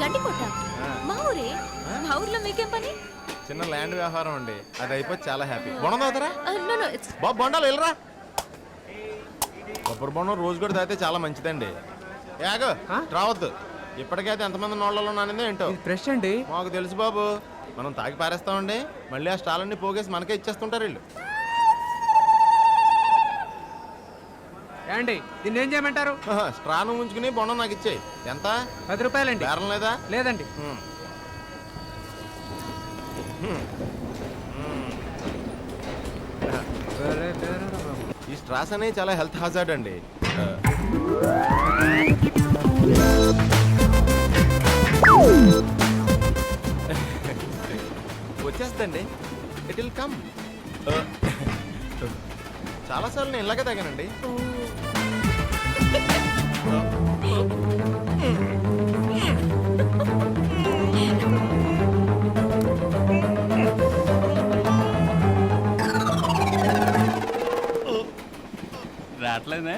గండికోట మా ఊరే. మా ఊర్లో మీకేం పని? చిన్న ల్యాండ్ వ్యవహారం అండి, అది అయిపోయి చాలా హ్యాపీ. బొండం తాగుతారా? బాబు బొండాలు వెళ్ళరా. కొబ్బరి బొండం రోజు కూడా తాగితే చాలా మంచిదండి. యాగో రావద్దు, ఇప్పటికైతే ఎంతమంది నోళ్ళలో నానిందో ఏంటో. ఫ్రెష్ అండి. మాకు తెలుసు బాబు, మనం తాగి పారేస్తామండి, మళ్ళీ ఆ స్టాలన్నీ పోగేసి మనకే ఇచ్చేస్తుంటారు వీళ్ళు. ఏండి దీన్ని ఏం చేయమంటారు? స్ట్రాను ఉంచుకుని బొండం నాకు ఇచ్చేయి. ఎంత? 10 రూపాయలండి. బేరం లేదా? లేదండి. ఈ స్ట్రాస్ అనేవి చాలా హెల్త్ హజార్డ్ అండి. వచ్చేస్తండి, ఇట్ విల్ కమ్. చాలాసార్లు నేను ఇలాగే తాగానండి. రావట్లేదే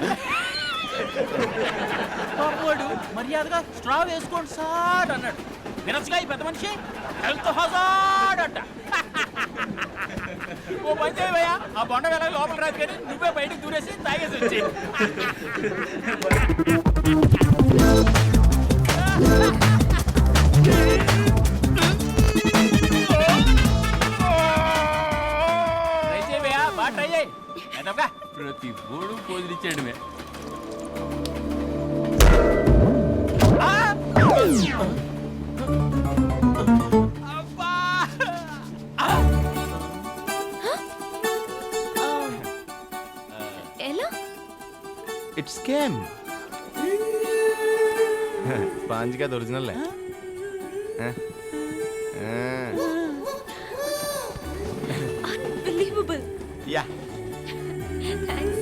పాపవాడు మర్యాదగా స్ట్రా వేసుకోండి సార్ అన్నాడు. వినచ్చుగా ఈ పెద్ద మనిషి హెల్త్ హజార్డ్ అంట. ఓ పని చేయవయ్యా, ఆ బొండ వేళ లోపల రాదు కానీ నువ్వే బయటకు దూరేసి తాగేసి వచ్చి. ట్రై చేయవయ్యా, బాగా ట్రై చేయి. ప్రతి బోడు పోదిరిచ్చాడు. ఎలా? It's scam. స్పాంజ్ కాదు, ఒరిజినల్. అన్బిలీవబుల్. Yeah thanks.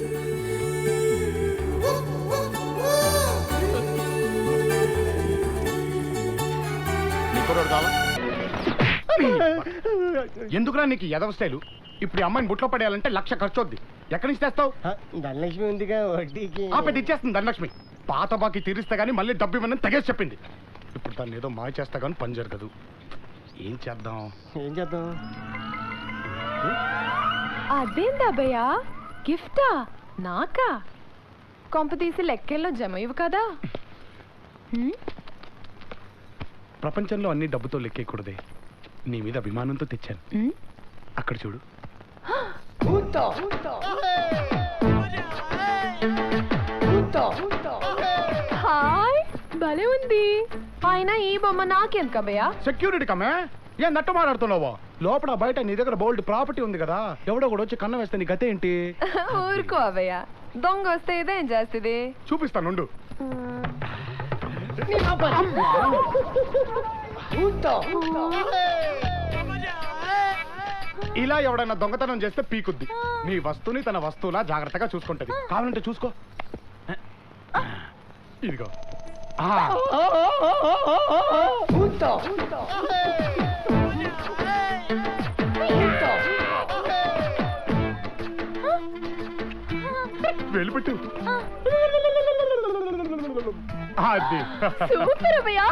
ఎందుకురా నీకు ఎదవ స్టైలు? ఇప్పుడు అమ్మాయిని బుట్లో పడేయాలంటే 1,00,000 ఖర్చు వద్ది. ఎక్కడి నుంచి తెస్తావు? ధనలక్ష్మి ఉందిగా, వడ్డీకి పెద్ద ఇచ్చేస్తుంది ధనలక్ష్మి. పాత బాకి తీరిస్తే గానీ మళ్ళీ డబ్బు ఇవ్వని తెగేసి చెప్పింది. ఇప్పుడు దాన్ని ఏదో మాయ చేస్తా కానీ పని జరగదు. ఏం చేద్దాం? అదేందబ్బయ్యా, గిఫ్టా నాకా? కొంప తీసి లెక్కెల్లో జమ ఇవ్వు కదా. ప్రపంచంలో అన్ని డబ్బుతో లెక్కేయకూడదే, నీ మీద అభిమానంతో తెచ్చాను. అక్కడ చూడు. హాయ్, భలే ఉంది. ఆయన ఈ బొమ్మ నాకెందుకబ్బయ్యా? సెక్యూరిటీ కమే ఏం నట్టు మాట్లాడుతున్నావా? లోపల బయట నీ దగ్గర బోల్డ్ ప్రాపర్టీ ఉంది కదా, ఎవడో కూడా వచ్చి కన్న వేస్తే నీ గతే ఏంటి? ఊరుకో అబ్బయ్యా, దొంగ వస్తే ఇదేం చేస్తుంది? చూపిస్తానుండు. ఇలా ఎవడైనా దొంగతనం చేస్తే పీకుద్ది. నీ వస్తువుని తన వస్తువులా జాగ్రత్తగా చూసుకుంటది. కావాలంటే చూసుకో. ఇదిగో. వెళ్ళిపెట్టు. అది సూపర్ అబ్బయ్యా.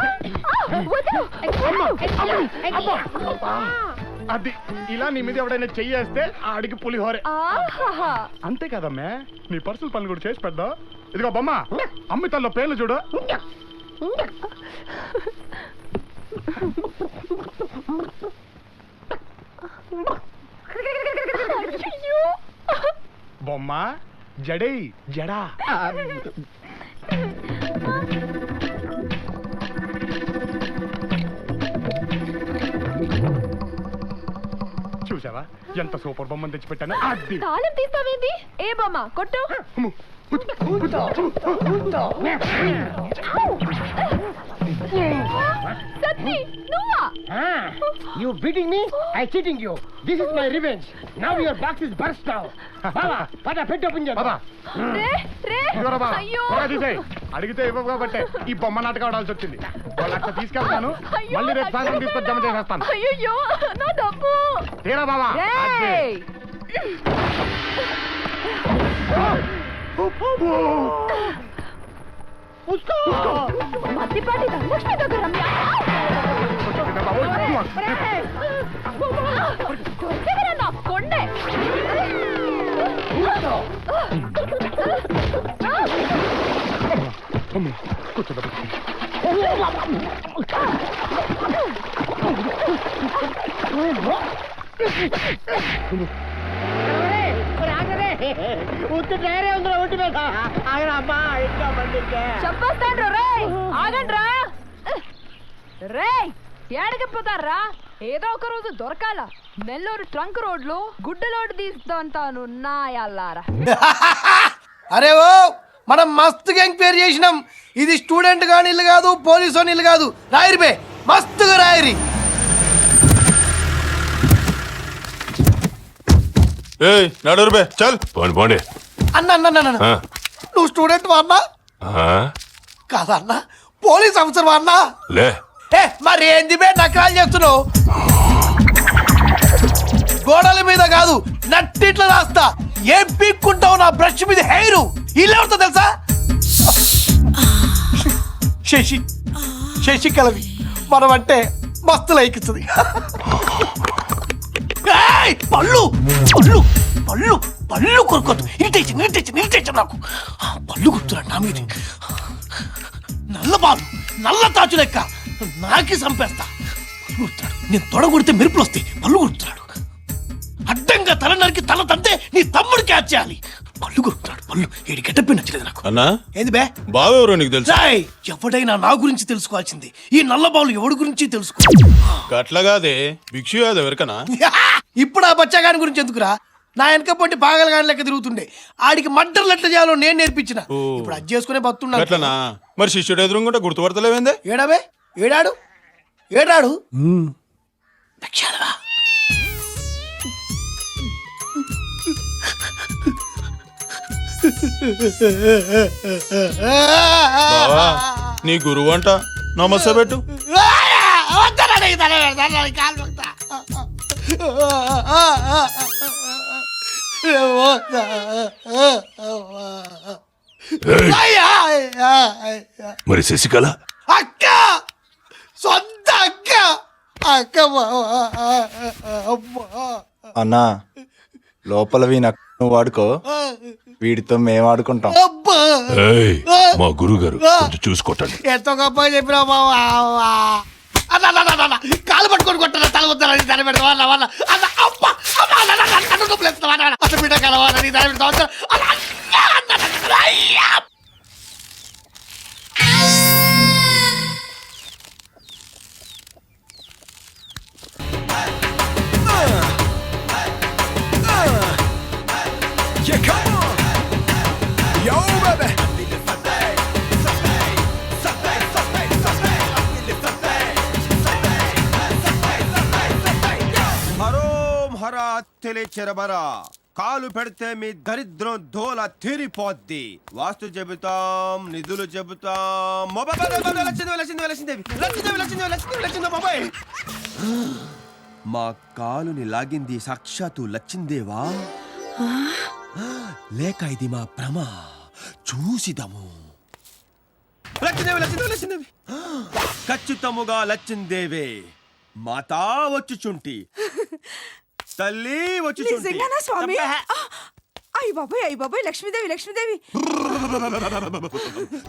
అది ఇలా నీ మీద ఎవడైనా చెయ్యేస్తే ఆడికి పులిహోరే. అంతే కదమ్మే, నీ పర్సనల్ పనులు కూడా చేసి పెద్దా. ఇదిగో బొమ్మ, అమ్మితల్లో పేర్లు చూడు. బొమ్మ జడై జడా. చూసావా ఎంత సూపర్ బొమ్మను తెచ్చిపెట్టాను. తాళం తీస్తావేంటి? ఏ బొమ్మ కొట్టు. సత్తి నువ్వా? You beating me? I cheating you. This is my revenge. Now your box is burst now. Baba, pada pet open cheyada. Baba. రే రే. అయ్యో. అడిగితే ఇవ్వవు కాబట్టి ఈ బొమ్మ నాటకం ఆడాల్సి వచ్చింది. వాళ్ళ తీసుకెళ్తాను, మళ్ళీ రేపు సాయంత్రం తీసుకొని జమ చేసేస్తాను. అయ్యో నా డబ్బు. తీరా బాబా. మధ్యపాటి ధనలక్ష్మి దగ్గర కొండే చెప్పేస్తాండ్రు రే ఆగండ్రా రే ఏడికి పోతారా ఏదో ఒక రోజు దొరకాల నెల్లూరు ట్రంక్ రోడ్ లో గుడ్డలోడు తీస్తాను నాయల్లారా అరే ఓ మనం మస్తుగా ఎంక్వైరీ చేసినాం. ఇది స్టూడెంట్ గాని ఇల్లు కాదు, పోలీసు ఇల్లు కాదు. రాయిరి బే, మస్తుగా రాయిరి. ఏయ్ నడురు బే చల్ పోండి పోండి. అన్న అన్న అన్న, అన్న నువ్వు స్టూడెంట్ వాడినా కాదన్నా, పోలీస్ ఆఫీసర్ వాడినా? లే మరి ఏంది బే నకరాలు చేస్తున్నావు? గోడల మీద కాదు నట్టిట్లా రాస్తా. ఏం పీక్కుంటావు నా బ్రష్ మీద హెయిర్? ఇల్లెవరితో తెలుసా? శశి శశి కలవి మనం అంటే మస్తు లైకిస్తుంది. పళ్ళు పళ్ళు పళ్ళు పళ్ళు కొరుకోద్దు. ఇరిటేషన్ ఇరిటేషన్ ఇరిటేషన్ నాకు. పళ్ళు కొడుతున్నాడు నా మీద. నల్ల బాలు నల్ల తాచు లెక్క నాకి చంపేస్తా. పళ్ళు కొడుతున్నాడు. నేను తొడ కొడితే మెరుపులు వస్తాయి. పళ్ళు కొడుతున్నాడు. అడ్డంగా తల నరికి తల తంతే నీ తమ్ముడు క్యాచ్ చేయాలి. పళ్ళు కొడుతున్నాడు. పళ్ళు ఏడి గెటప్పి నచ్చలేదు నాకు. అన్నా ఏంది బే బావెవరో నీకు తెలుసా? ఎవడైనా నా గురించి తెలుసుకోవాల్సింది. ఈ నల్ల బాలు ఎవడి గురించి తెలుసుకో. గట్లగాదే భిక్షు యాదవ్ ఎవరికనా? ఇప్పుడు ఆ బచ్చగాని గురించి ఎందుకురా? నా వెనక పొంటి పాగలగాని లెక్క తిరుగుతుండే. ఆడికి మడ్డర్లు ఎట్లా చేయాలో నేను నేర్పించిన. ఇప్పుడు అది చేసుకునే బతున్నా. గట్లనా? మరి శిష్యుడు ఎదురుంటే గుర్తుపడతలేవేందే? ఏడాబే ఏడాడు ఏడాడు దక్షాలవా బావా నీ గురువు అంట నమస్తే పెట్టు. మరి శశికళ అక్క సొంత అక్క అక్క అన్నా లోపల వీణ నువ్వు వాడుకో, వీడితో మేము ఆడుకుంటాం. మా గురువు గారు కొంచెం చూసుకోటండి. ఎంతో గొప్ప చెప్పినా కాలు పట్టుకొని కొట్టారా తల వద్దారని దాని పెడతా వాళ్ళ అన్న అమ్మ అసలు బిడ్డ కలవాలని దాని పెడతా. చెరబరా కాలు పెడితే మీ దరిద్రం దోల తీరిపోద్ది. వాస్తు చెబుతాం, నిధులు చెబుతాం. మా కాలుని లాగింది సాక్షాత్తు లచ్చిందేవా లేక ఇది మా భ్రమ? చూసిదము. ఖచ్చితముగా లచ్చిందేవే. మాతా వచ్చుచుంటి, తల్లి వచ్చుచుంటి. స్వామి అయ్య బాబాయ్ లక్ష్మీదేవి లక్ష్మీదేవి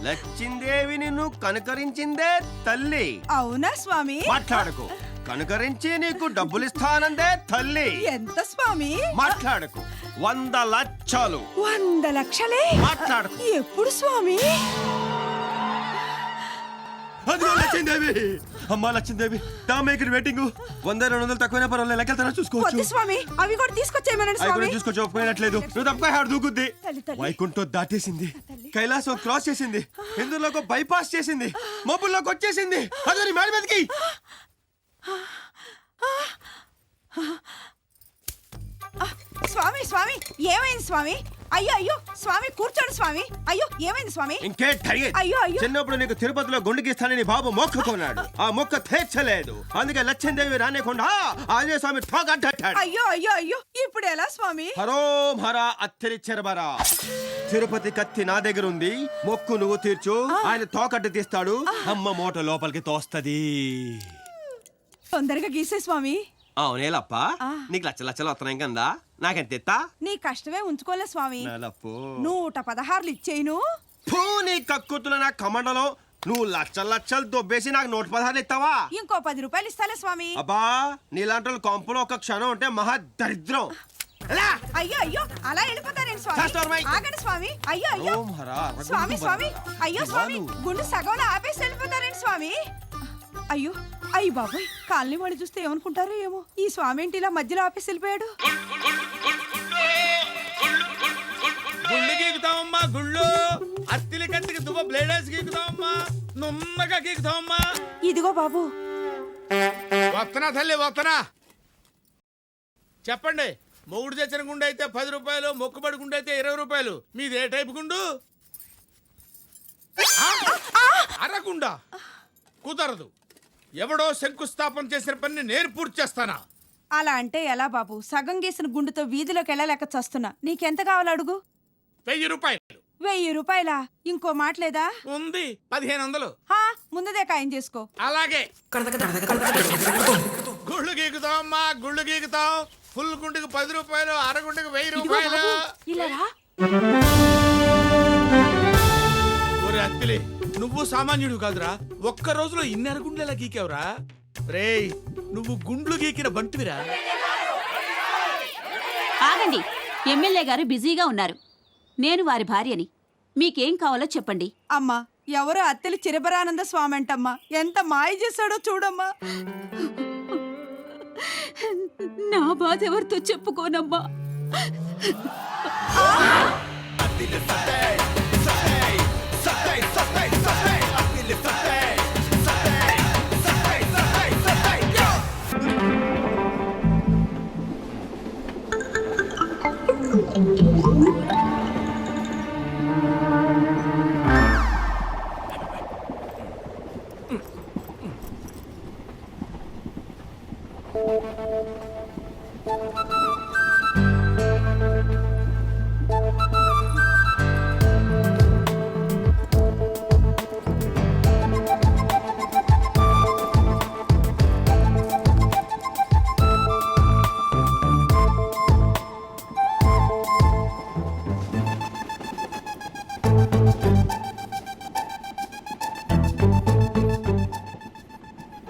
లచ్చిందేవి నిన్ను కనుకరించిందే తల్లి. అవునా స్వామి? మాట్లాడకు. కనుకరించి నీకు డబ్బులిస్తానందే తల్లి. ఎంత స్వామి? మాట్లాడకు. 100 లక్షలు. 100 లక్షలే? మాట్లాడకు. ఎప్పుడు స్వామి? అదిగో లచ్చిందేవి. అమ్మా లచ్చిందేవి, టామేకి వెయిటింగ్. 100-200 తక్కువైనా పర్వాలేదు, లెక్కలతో చూసుకోవచ్చు. స్వామి అవి కూడా తీసుకొచ్చేయమనండి స్వామి. అవి కూడా తీసుకొచ్చి ఒప్పుకోనట్లేదు. నువ్వు తప్పగా ఆడు దూకుద్ది. వైకుంఠం దాటేసింది, కైలాసం క్రాస్ చేసింది, ఇందులోకి బైపాస్ చేసింది, మబ్బుల్లోకి వచ్చేసింది. అదే మేడ మీదకి. స్వామి స్వామి ఏమైంది స్వామి? అయ్యో అయ్యో స్వామి కూర్చోండి స్వామి. అయ్యో ఏమైంది స్వామి? అయ్యో అయ్యో చిన్నప్పుడు నీకు తిరుపతిలో గుండెకిస్తానని బాబు మొక్కుకున్నాడు. ఆ మొక్క తీర్చలేదు. అందుకే లక్ష్మీదేవి రానేకుండా ఆంజనేయ స్వామి తోగడ్డాడు. అయ్యో అయ్యో అయ్యో ఇప్పుడు ఎలా స్వామి? హరోం హర అత్తిరి చెరబరా. తిరుపతి కత్తి నా దగ్గర ఉంది. మొక్కు నువ్వు తీర్చు, ఆయన తోకట్టు తీస్తాడు. అమ్మ మూట లోపలికి తోస్తది. తొందరగా గీసే స్వామి. అవునేలప్ప ఆ. నీకు లచ్చలు వస్తున్నాయి కదా నాకెంత ఎత్తా నీ కష్టమే ఉంచుకోలే స్వామి. నెలప్పు 116 ఇచ్చేయును. ఫూ, నీ కక్కుతుల నా కమండలం నువ్వు లచ్చలు దొబ్బేసి నాకు 116 ఇస్తావా? ఇంకో 10 రూపాయలు ఇస్తాలే స్వామి. అబ్బా నీలాంటి వాళ్ళు కొంపలో ఒక క్షణం ఉంటే మహా దరిద్రం. ఎలా? అయ్యో అయ్యో అలా వెళ్ళిపోతారేంటి స్వామి? Fast my. ఆగండి స్వామి. అయ్యో అయ్యో ఓం హర రఘునందన. స్వామి స్వామి. అయ్యో స్వామి, ఇవాళ. గుండు సగంలో ఆపేసి వెళ్ళిపోతారేంటి స్వామి? అయ్యో అయ్యి బాబాయ్, కాలనీ వాడు చూస్తే ఏమనుకుంటారో ఏమో. ఈ స్వామి ఏంటి ఇలా మధ్యలో ఆపేసి వెళ్ళిపోయాడు? గుళ్ళు గీకుతావమ్మా, గుళ్ళు అత్తిలి కత్తికి దువ్వ బ్లేడేసి గీకుతావమ్మా, నున్నగా గీకుతావమ్మా. ఇదిగో బాబు. వస్తున్నా తల్లి వస్తున్నా. చెప్పండి, మొగుడు తెచ్చిన గుండె అయితే 10 రూపాయలు, మొక్కుబడి గుండె అయితే 20 రూపాయలు. మీది ఏ టైపు గుండు? అరగుండా కుదరదు. ఎవడో శంకుస్థాపన చేసిన పని నేను పూర్తి చేస్తానా? అలా అంటే ఎలా బాబు? సగం గీసిన గుండుతో వీధిలోకి వెళ్ళలేక చస్తున్నా. నీకెంత కావాలి అడుగు. 1000 రూపాయలు. 1000 రూపాయలా? ఇంకో మాట లేదా? ఉంది 1500. హా, ముందుదే ఖాయం చేసుకో. అలాగే. గుళ్ళు గీకుతావమ్మా, గుళ్ళు గీకుతాం. ఫుల్ గుండెకి 10 రూపాయలు, అరగుండెకి 1000 రూపాయలు. ఇలా రా. ఒరే అత్తిలి, నువ్వు సామాన్యుడు కాదురా. ఒక్క రోజులో ఇన్ని అరగుండ్లు ఎలా గీకావురా? రేయ్, నువ్వు గుండ్లు గీకిన బంటివిరా. ఆగండి, ఎమ్మెల్యే గారు బిజీగా ఉన్నారు. నేను వారి భార్యని. మీకేం కావాలో చెప్పండి. అమ్మా, ఎవరో అత్తెలి చిరబరానంద స్వామి అంటమ్మా. ఎంత మాయ చేశాడో చూడమ్మా. నా బాధ ఎవరితో చెప్పుకోనమ్మా.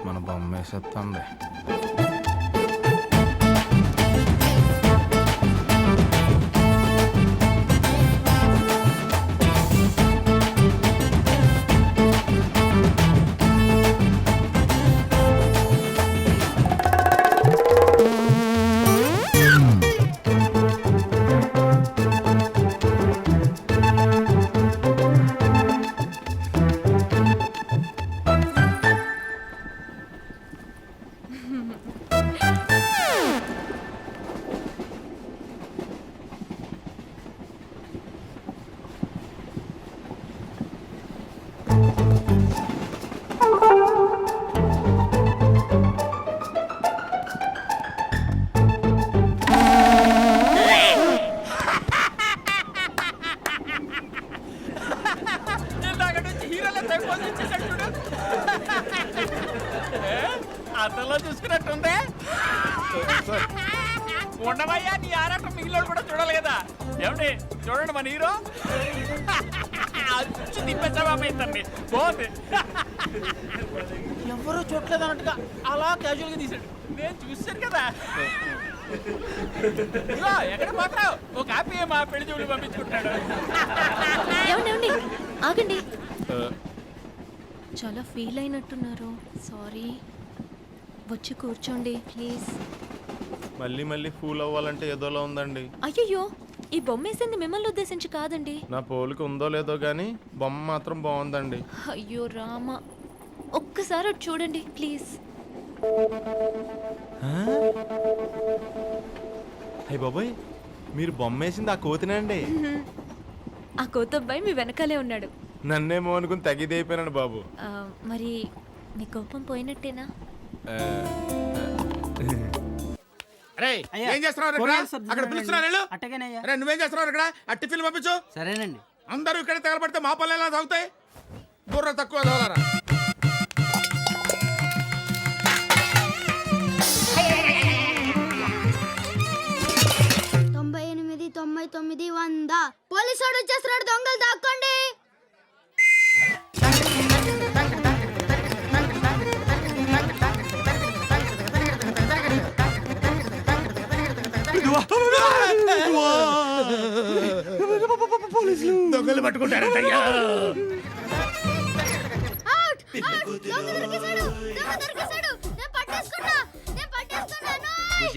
మన బొమ్మ వేసేస్తుంది. అతలో చూసుకున్నట్టుందే. ఉండవయ్యా, నీ ఆరాటం మిగిలిన కూడా చూడాలి కదా. ఏమండి చూడండి, మన హీరో అచ్చు తిప్పేసాబాబైందండి. బాగుంది. ఎవరో చూడలేదు అన్నట్టుగా అలా క్యాజువల్ గా తీసాడు. నేను చూసాను కదా. ఇదిగో, ఎక్కడ పోతావు? ఓ కాపీ మా పెళ్లి చూడు పంపించుకుంటాడు. ఏమండి, ఆగండి. చాలా ఫీల్ అయినట్టున్నారు. సారీ. వచ్చి కూర్చోండి ప్లీజ్. మళ్ళీ మళ్ళీ ఫూల్ అవ్వాలంటే ఏదోలా ఉందండి. అయ్యయ్యో, ఈ బొమ్మ వేసింది మిమ్మల్ని ఉద్దేశించి కాదండి. నా పోలిక ఉందో లేదో గానీ బొమ్మ మాత్రం బాగుందండి. అయ్యో రామ, ఒక్కసారి అటు చూడండి ప్లీజ్. అయ్య బాబోయ్, మీరు బొమ్మ వేసింది ఆ కోతినండి. ఆ కోతబ్బాయి మీ వెనకాలే ఉన్నాడు. నన్నేమో అనుకుని తగిదైపోయినాడు బాబు. మరి మీ కోపం పోయినట్టేనా? అరే, ఏం చేస్తున్నారు ఇక్కడ? అక్కడ పిలుస్తున్నారు వెళ్ళు. అరే, నువ్వేం చేస్తున్నావు ఇక్కడ? ఆ టిఫిన్ పంపించు. సరేనండి. అందరూ ఇక్కడ తగలబడితే మా పనులు ఎలా సాగుతాయి? బుర్ర తక్కువ తగలరా. దొంగలు పట్టుకుంటారంటయ్యా.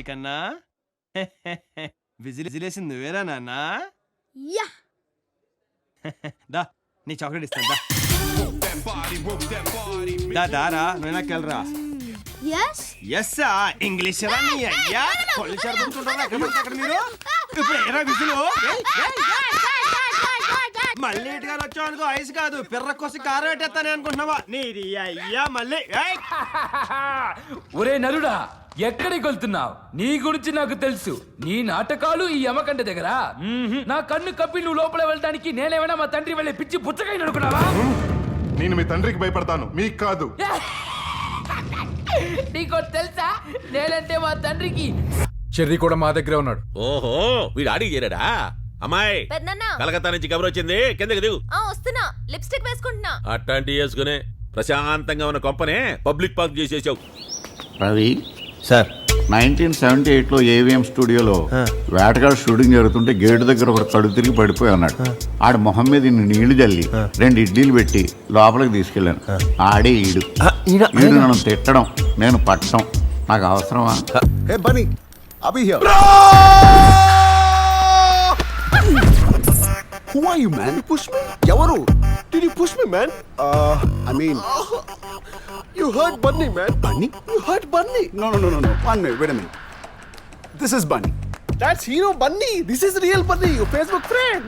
కన్నా విజిలేసింది నువ్వేరా నాన్న దా నీ చాక్లెట్ ఇస్తాను దా దారా నువ్వు నాకెళ్ళరా ఎస్ ఇంగ్లీష్ అయ్యా కొల్లు చదువుకుంటున్నా ఎక్కడ పడితే అక్కడ మీరు ఇప్పుడు ఏరా విజులు మళ్ళీ ఇటుగా వచ్చావు అనుకో ఐస్ కాదు పిర్ర కోసి కారం పెట్టేస్తానే అనుకుంటున్నావా నీది అయ్యా మళ్ళీ ఒరే నరుడా ఎక్కడికి వెళ్తున్నావు? నీ గురించి నాకు తెలుసు. నీ నాటకాలు ఈ యమకంట దగ్గర. నా కన్ను కప్పి నువ్వు లోపల వెళ్ళడానికి నేనేమైనా మా తండ్రి వెళ్ళే పిచ్చి పుచ్చకాయ అనుకున్నావా? నేను మీ తండ్రికి భయపడతాను, మీకు కాదు. నీకు తెలుసా నేనంటే మా తండ్రికి. చెర్రీ కూడా మా దగ్గరే ఉన్నాడు. ఓహో వీడు ఆడికి చేరాడా? అమ్మాయి కలకత్తా నుంచి కబర్ వచ్చింది, కిందకి దిగు. వస్తున్నా. లిప్స్టిక్ వేసుకుంటున్నా. అట్లాంటి వేసుకునే ప్రశాంతంగా ఉన్న కొంపనే పబ్లిక్ పార్క్ చేసేసావు. రవి సార్ 1978లో ఏవిఎం స్టూడియోలో వేటగాడు షూటింగ్ జరుగుతుంటే గేటు దగ్గర ఒక కడుగు తిరిగి పడిపోయి ఉన్నాడు. ఆడు మొహం మీద నీళ్లు జల్లి 2 ఇడ్లీలు పెట్టి లోపలికి తీసుకెళ్ళాను. ఆడే ఈడు నన్ను తిట్టడం, నేను పట్టడం నాకు అవసరమా? Who are you, man? Did you push me? Yavaru? Did you push me, man? I mean, you hurt Bunny, man. Bunny? You hurt Bunny. No. 1 minute, wait a minute. This is Bunny. That's Hero Bunny. This is real Bunny, your Facebook friend.